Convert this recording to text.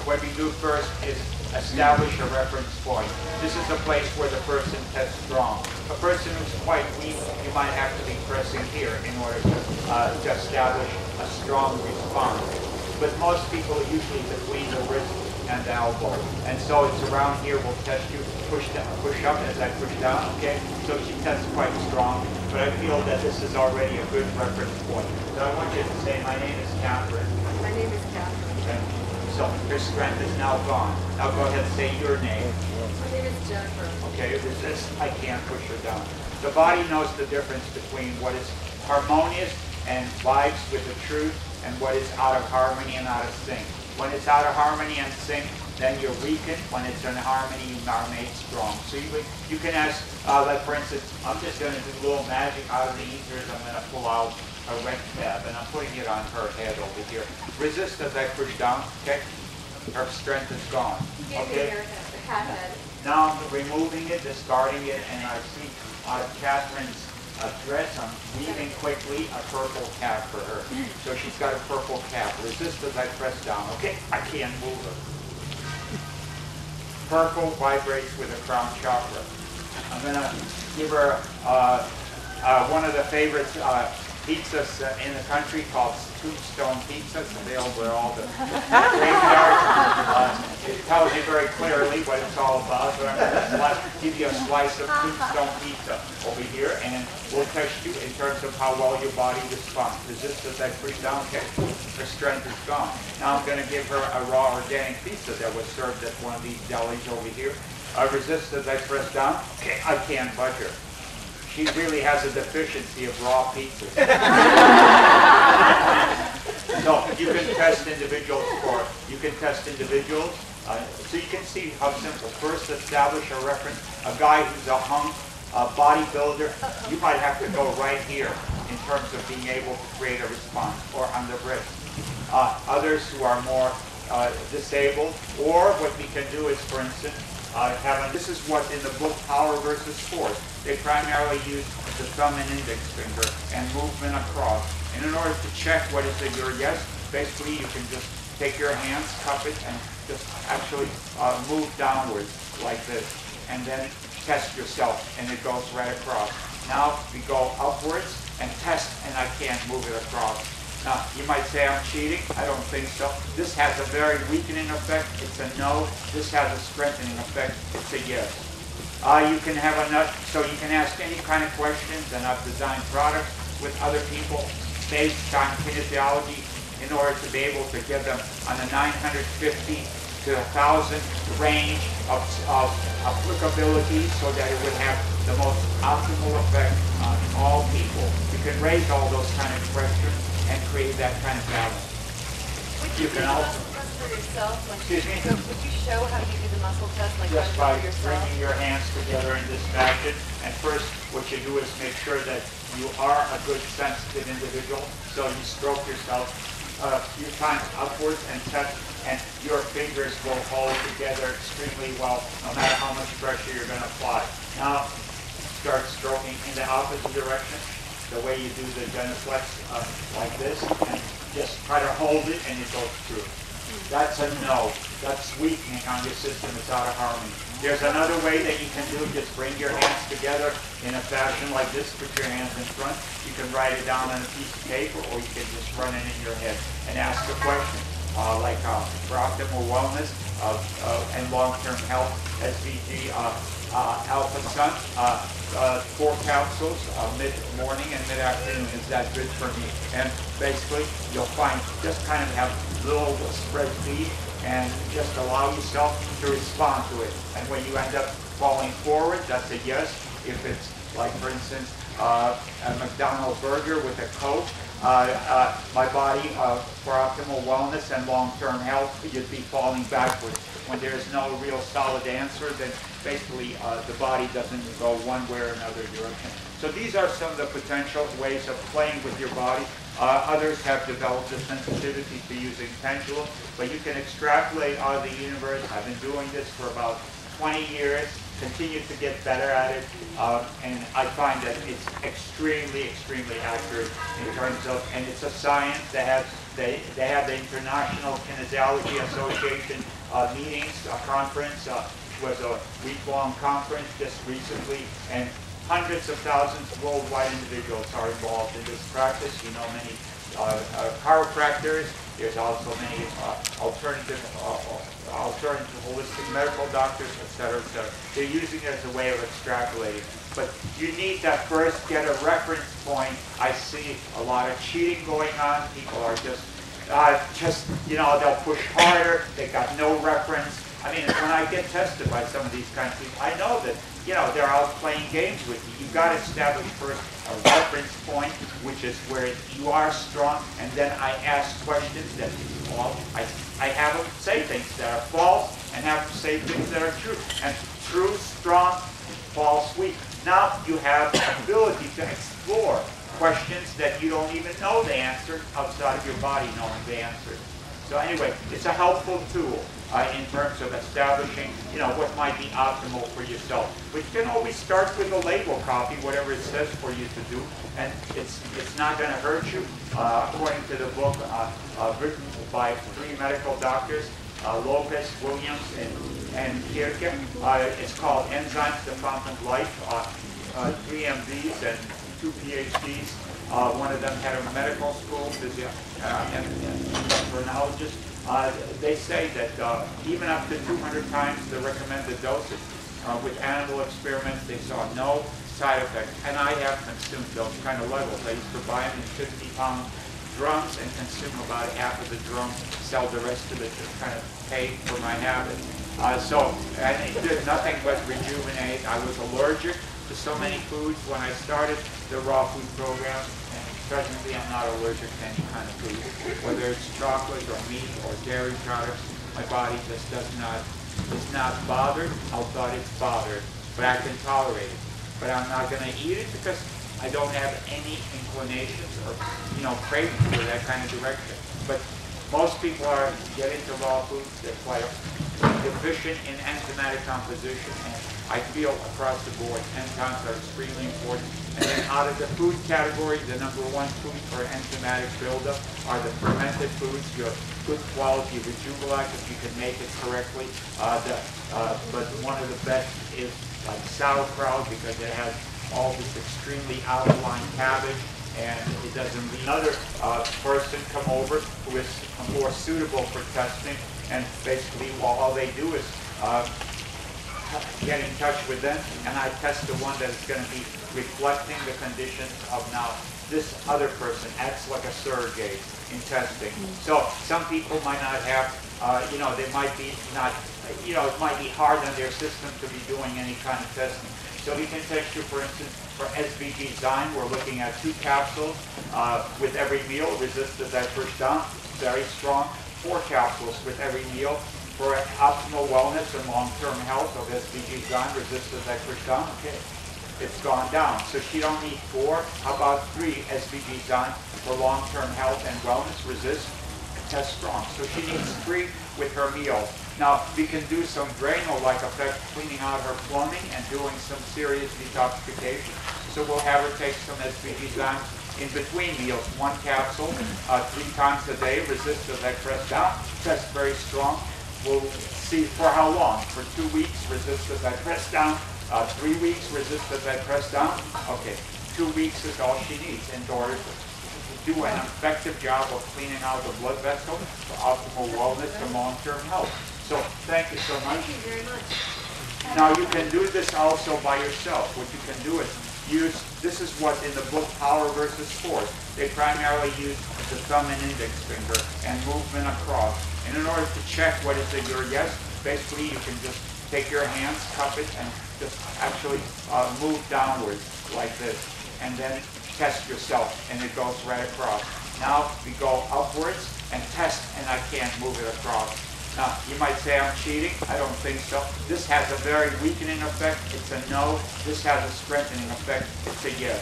what we do first is establish a reference point. This is a place where the person tests strong. A person who's quite weak, you might have to be pressing here in order to establish a strong response. But most people are usually between the wrist and the elbow. And so it's around here, we'll test you, push down, push up as I push down, okay? So she tests quite strong, but I feel that this is already a good reference point. So I want you to say, my name is Catherine. My name is Catherine. Okay. So her strength is now gone. Now go ahead and say your name. My name is Jennifer. Okay, resist, I can't push her down. The body knows the difference between what is harmonious and vibes with the truth and what is out of harmony and out of sync. When it's out of harmony and sync, then you're weakened. When it's in harmony, you are made strong. So you can ask, like for instance, I'm just going to do a little magic out of the ethers. I'm going to pull out a red tab, and I'm putting it on her head over here. Resist as I push down, okay? Her strength is gone. Okay? The cat head. Now I'm removing it, discarding it, and I see out of Catherine's dress, I'm weaving quickly a purple cap for her. So she's got a purple cap. Resist as I press down. Okay, I can't move her. Purple vibrates with the crown chakra. I'm going to give her one of the favorite pizzas in the country called Tombstone Pizza. It's available at all the graveyards. It tells you very clearly what it's all about. But I'm going to give you a slice of Tombstone Pizza over here, and we'll test you in terms of how well your body responds. Resist as I push down. Okay, her strength is gone. Now I'm going to give her a raw organic pizza that was served at one of these delis over here. Resist as I press down. Okay, I can't budge her. She really has a deficiency of raw pizzas. So you can test individuals so you can see how simple. First, establish a reference. A guy who's a hunk, a bodybuilder, you might have to go right here in terms of being able to create a response, or on the wrist. Others who are more disabled, or what we can do is, for instance, this is what in the book Power versus Force, they primarily use the thumb and index finger and movement across. And in order to check what is your yes, basically you can just take your hands, cup it, and just actually move downwards like this. And then test yourself, and it goes right across. Now we go upwards and test, and I can't move it across. Now, you might say I'm cheating. I don't think so. This has a very weakening effect. It's a no. This has a strengthening effect. It's a yes. You can have so you can ask any kind of questions, and I've designed products with other people based on kinesiology in order to be able to give them on the 950 to 1,000 range of applicability so that it would have the most optimal effect on all people. You can raise all those kind of questions and create that kind of balance. Would you do the muscle test for yourself? Excuse me? So would you show how you do the muscle test, like just by for yourself? bringing your hands together in this fashion. And first, what you do is make sure that you are a good sensitive individual. So you stroke yourself a few times upwards and touch, and your fingers will hold together extremely well, no matter how much pressure you're going to apply. Now, start stroking in the opposite direction, the way you do the genuflex, like this, and just try to hold it, and it goes through. That's a no. That's weakening on your system. It's out of harmony. There's another way that you can do it. Just bring your hands together in a fashion like this. Put your hands in front. You can write it down on a piece of paper, or you can just run it in your head and ask a question, like for optimal wellness and long-term health, SVG Alpha Sun, 4 capsules, mid-morning and mid-afternoon. Is that good for me? And basically, you'll find just kind of have little spread feet and just allow yourself to respond to it. And when you end up falling forward, that's a yes. If it's like, for instance, a McDonald's burger with a Coke, my body for optimal wellness and long-term health, you'd be falling backwards. When there's no real solid answer, then basically the body doesn't go one way or another direction. So these are some of the potential ways of playing with your body. Others have developed a sensitivity to using pendulum, but you can extrapolate out of the universe. I've been doing this for about 20 years, continue to get better at it, and I find that it's extremely accurate in terms of, and it's a science that has, they have the International Kinesiology Association meetings, a conference, was a week-long conference just recently, and hundreds of thousands of worldwide individuals are involved in this practice. You know, many chiropractors. There's also many alternative holistic medical doctors, etc., etc. They're using it as a way of extrapolating. But you need to first get a reference point. I see a lot of cheating going on. People are just you know, they'll push harder. They got no reference. I mean, when I get tested by some of these kinds of people, I know that, you know, they're out playing games with you. You've got to establish first a reference point, which is where you are strong, and then I ask questions that, well, I have them say things that are false and have them say things that are true. And true, strong, false, weak. Now you have the ability to explore questions that you don't even know the answer outside of your body knowing the answer. So anyway, it's a helpful tool in terms of establishing, you know, what might be optimal for yourself. But you can always start with a label copy, whatever it says for you to do, and it's not going to hurt you. According to the book written by 3 medical doctors, Lopez, Williams, and Kirke, it's called Enzymes, the Fountain of Life. 3 MDs and 2 PhDs. One of them had a medical school, and endocrinologist. They say that even up to 200 times the recommended dosage with animal experiments, they saw no side effects. And I have consumed those kind of levels. I used to buy them in 50-pound drums and consume about half of the drum, sell the rest of it to kind of pay for my habit. And it did nothing but rejuvenate. I was allergic to so many foods when I started the raw food program, and presently I'm not allergic to any kind of food. Whether it's chocolate or meat or dairy products, my body just is not bothered, although it's bothered, but I can tolerate it. But I'm not going to eat it because I don't have any inclinations or, you know, craving for that kind of direction. But most people get into raw foods. They're quite deficient in enzymatic composition, and I feel across the board enzymes are extremely important. And then out of the food category, the number 1 food for enzymatic buildup are the fermented foods. Your good quality Rejuvenac, if you can make it correctly. But one of the best is like sauerkraut, because it has all this extremely alkaline cabbage, and it doesn't leave another person come over who is more suitable for testing. And basically, all they do is get in touch with them, and I test the one that is going to be reflecting the conditions of now this other person. Acts like a surrogate in testing. So some people might not have, you know, they might be not, you know, it might be hard on their system to be doing any kind of testing. So we can test you, for instance, for SVG Zyme, we're looking at 2 capsules with every meal, resist the push down, very strong. 4 capsules with every meal for optimal wellness and long-term health of SVG Zyme, resist the push down. Okay, it's gone down. So she don't need 4. How about 3 SVG Zyme for long-term health and wellness, resist, test strong. So she needs 3 with her meal. Now, we can do some Drano-like effect, cleaning out her plumbing and doing some serious detoxification. So we'll have her take some SVG Zyme in between meals, 1 capsule, 3 times a day, resist as I press down, test very strong. We'll see for how long. For 2 weeks, resist as I press down. 3 weeks, resist as I press down. Okay, 2 weeks is all she needs in order to do an effective job of cleaning out the blood vessel for optimal wellness and long-term health. So thank you so much. Thank you very much. Now you can do this also by yourself. What you can do is use, this is what in the book Power versus Force, they primarily use the thumb and index finger and movement across. And in order to check what is your yes, basically you can just take your hands, cup it, and just actually move downwards like this. And then test yourself, and it goes right across. Now we go upwards and test, and I can't move it across. Now, you might say I'm cheating. I don't think so. This has a very weakening effect. It's a no. This has a strengthening effect. It's a yes.